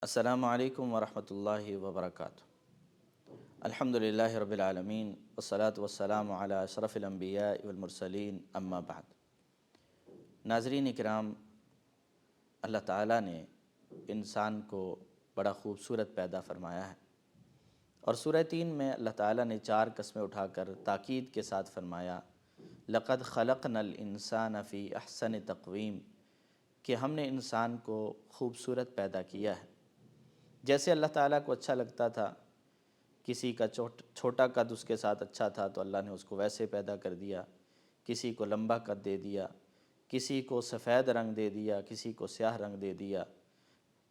السلام علیکم ورحمۃ اللہ وبرکاتہ۔ الحمدللہ رب العالمین والصلاة والسلام علی اشرف الانبیاء والمرسلین اما بعد۔ ناظرین اکرام، اللہ تعالیٰ نے انسان کو بڑا خوبصورت پیدا فرمایا ہے، اور سورہ 3 میں اللہ تعالیٰ نے 4 قسمیں اٹھا کر تاکید کے ساتھ فرمایا لقد خلقنا الانسان فی احسن تقویم، کہ ہم نے انسان کو خوبصورت پیدا کیا ہے۔ جیسے اللہ تعالیٰ کو اچھا لگتا تھا، کسی کا چھوٹا قد اس کے ساتھ اچھا تھا تو اللہ نے اس کو ویسے پیدا کر دیا، کسی کو لمبا قد دے دیا، کسی کو سفید رنگ دے دیا، کسی کو سیاہ رنگ دے دیا،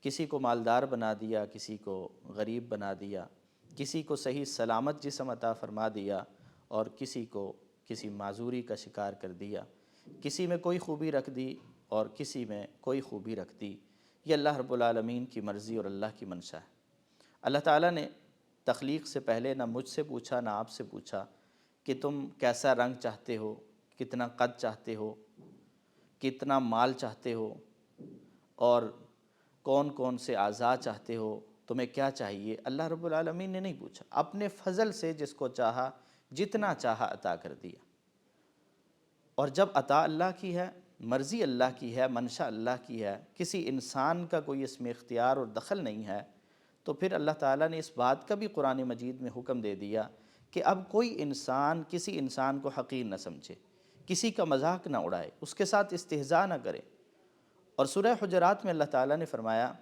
کسی کو مالدار بنا دیا، کسی کو غریب بنا دیا، کسی کو صحیح سلامت جسم عطا فرما دیا اور کسی کو کسی معذوری کا شکار کر دیا، کسی میں کوئی خوبی رکھ دی اور کسی میں کوئی خوبی رکھ دی۔ یہ اللہ رب العالمین کی مرضی اور اللہ کی منشا ہے۔ اللہ تعالیٰ نے تخلیق سے پہلے نہ مجھ سے پوچھا نہ آپ سے پوچھا کہ تم کیسا رنگ چاہتے ہو، کتنا قد چاہتے ہو، کتنا مال چاہتے ہو، اور کون کون سے اعضاء چاہتے ہو، تمہیں کیا چاہیے۔ اللہ رب العالمین نے نہیں پوچھا، اپنے فضل سے جس کو چاہا جتنا چاہا عطا کر دیا۔ اور جب عطا اللہ کی ہے، مرضی اللہ کی ہے، منشا اللہ کی ہے، کسی انسان کا کوئی اس میں اختیار اور دخل نہیں ہے، تو پھر اللہ تعالیٰ نے اس بات کا بھی قرآن مجید میں حکم دے دیا کہ اب کوئی انسان کسی انسان کو حقیر نہ سمجھے، کسی کا مذاق نہ اڑائے، اس کے ساتھ استہزاء نہ کرے۔ اور سورہ حجرات میں اللہ تعالیٰ نے فرمایا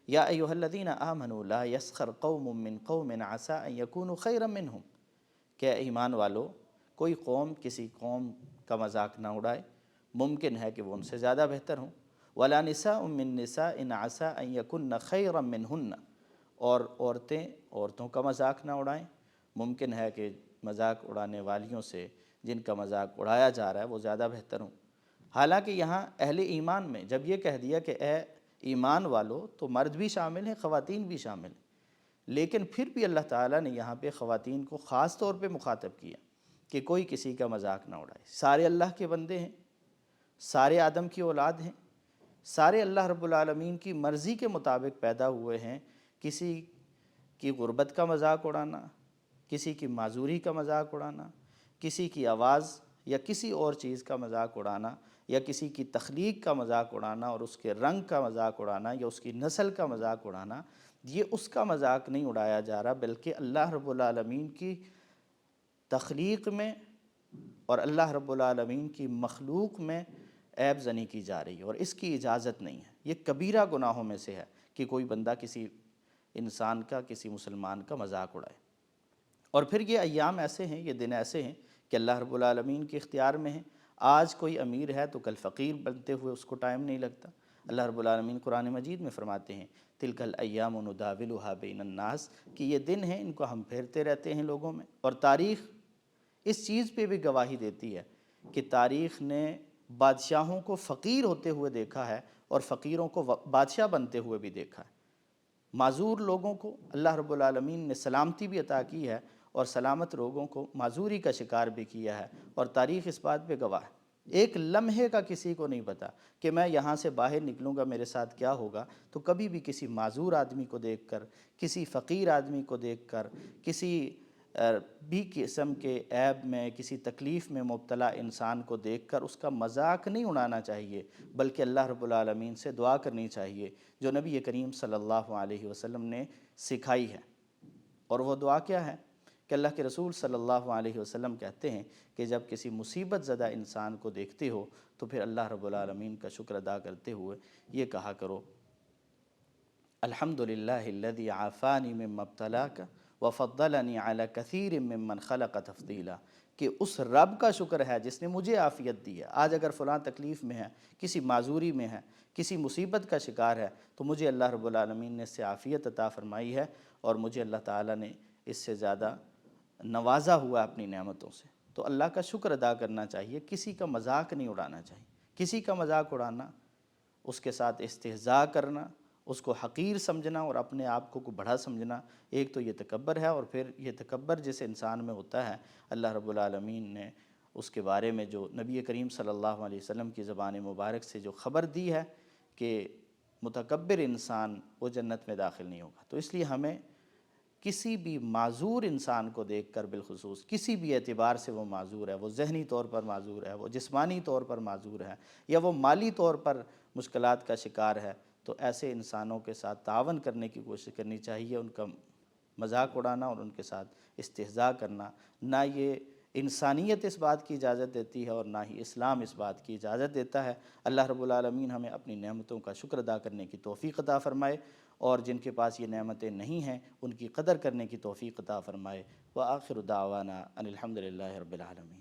یا ایھا الذین آمنوا لا یسخر قوم من قوم عسى ان یکونوا خیرا منہم، کہ ایمان والو، کوئی قوم کسی قوم کا مذاق نہ اڑائے، ممکن ہے کہ وہ ان سے زیادہ بہتر ہوں۔ ولا نساء من نساء عسى ان یکن خیرا منہن، اور عورتیں عورتوں کا مذاق نہ اڑائیں، ممکن ہے کہ مذاق اڑانے والیوں سے جن کا مذاق اڑایا جا رہا ہے وہ زیادہ بہتر ہوں۔ حالانکہ یہاں اہل ایمان میں جب یہ کہہ دیا کہ اے ایمان والو، تو مرد بھی شامل ہیں، خواتین بھی شامل ہیں، لیکن پھر بھی اللہ تعالیٰ نے یہاں پہ خواتین کو خاص طور پہ مخاطب کیا کہ کوئی کسی کا مذاق نہ اڑائے۔ سارے اللہ کے بندے ہیں، سارے آدم کی اولاد ہیں، سارے اللہ رب العالمین کی مرضی کے مطابق پیدا ہوئے ہیں۔ کسی کی غربت کا مذاق اڑانا، کسی کی معذوری کا مذاق اڑانا، کسی کی آواز یا کسی اور چیز کا مذاق اڑانا، یا کسی کی تخلیق کا مذاق اڑانا اور اس کے رنگ کا مذاق اڑانا یا اس کی نسل کا مذاق اڑانا، یہ اس کا مذاق نہیں اڑایا جا رہا، بلکہ اللہ رب العالمین کی تخلیق میں اور اللہ رب العالمین کی مخلوق میں عیب زنی کی جا رہی ہے، اور اس کی اجازت نہیں ہے۔ یہ کبیرہ گناہوں میں سے ہے کہ کوئی بندہ کسی انسان کا، کسی مسلمان کا مذاق اڑائے۔ اور پھر یہ ایام ایسے ہیں، یہ دن ایسے ہیں کہ اللہ رب العالمین کے اختیار میں ہیں۔ آج کوئی امیر ہے تو کل فقیر بنتے ہوئے اس کو ٹائم نہیں لگتا۔ اللہ رب العالمین قرآن مجید میں فرماتے ہیں تلک الایام نداولها بین الناس، کہ یہ دن ہیں ان کو ہم پھیرتے رہتے ہیں لوگوں میں۔ اور تاریخ اس چیز پہ بھی گواہی دیتی ہے کہ تاریخ نے بادشاہوں کو فقیر ہوتے ہوئے دیکھا ہے اور فقیروں کو بادشاہ بنتے ہوئے بھی دیکھا ہے۔ معذور لوگوں کو اللہ رب العالمین نے سلامتی بھی عطا کی ہے اور سلامت لوگوں کو معذوری کا شکار بھی کیا ہے، اور تاریخ اس بات پہ گواہ ہے۔ ایک لمحے کا کسی کو نہیں پتا کہ میں یہاں سے باہر نکلوں گا میرے ساتھ کیا ہوگا، تو کبھی بھی کسی معذور آدمی کو دیکھ کر، کسی فقیر آدمی کو دیکھ کر، کسی بھی قسم کے عیب میں، کسی تکلیف میں مبتلا انسان کو دیکھ کر اس کا مذاق نہیں اڑانا چاہیے، بلکہ اللہ رب العالمین سے دعا کرنی چاہیے جو نبی کریم صلی اللہ علیہ وسلم نے سکھائی ہے۔ اور وہ دعا کیا ہے کہ اللہ کے رسول صلی اللہ علیہ وسلم کہتے ہیں کہ جب کسی مصیبت زدہ انسان کو دیکھتے ہو تو پھر اللہ رب العالمین کا شکر ادا کرتے ہوئے یہ کہا کرو الحمدللہ الذی عافانی مما ابتلاک وفضلنی علی کثیر ممن خلق تفضیلا، کہ اس رب کا شکر ہے جس نے مجھے عافیت دی ہے۔ آج اگر فلاں تکلیف میں ہے، کسی معذوری میں ہے، کسی مصیبت کا شکار ہے، تو مجھے اللہ رب العالمین نے اس سے عافیت عطا فرمائی ہے، اور مجھے اللہ تعالیٰ نے اس سے زیادہ نوازا ہوا اپنی نعمتوں سے۔ تو اللہ کا شکر ادا کرنا چاہیے، کسی کا مذاق نہیں اڑانا چاہیے۔ کسی کا مذاق اڑانا، اس کے ساتھ استہزاء کرنا، اس کو حقیر سمجھنا اور اپنے آپ کو بڑا سمجھنا، ایک تو یہ تکبر ہے، اور پھر یہ تکبر جس انسان میں ہوتا ہے، اللہ رب العالمین نے اس کے بارے میں جو نبی کریم صلی اللہ علیہ وسلم کی زبان مبارک سے جو خبر دی ہے کہ متکبر انسان وہ جنت میں داخل نہیں ہوگا۔ تو اس لیے ہمیں کسی بھی معذور انسان کو دیکھ کر، بالخصوص کسی بھی اعتبار سے وہ معذور ہے، وہ ذہنی طور پر معذور ہے، وہ جسمانی طور پر معذور ہے، یا وہ مالی طور پر مشکلات کا شکار ہے، تو ایسے انسانوں کے ساتھ تعاون کرنے کی کوشش کرنی چاہیے۔ ان کا مذاق اڑانا اور ان کے ساتھ استہزاء کرنا، نہ یہ انسانیت اس بات کی اجازت دیتی ہے اور نہ ہی اسلام اس بات کی اجازت دیتا ہے۔ اللہ رب العالمین ہمیں اپنی نعمتوں کا شکر ادا کرنے کی توفیق عطا فرمائے، اور جن کے پاس یہ نعمتیں نہیں ہیں ان کی قدر کرنے کی توفیق عطا فرمائے۔ وآخر دعوانا ان الحمد للہ رب العالمین۔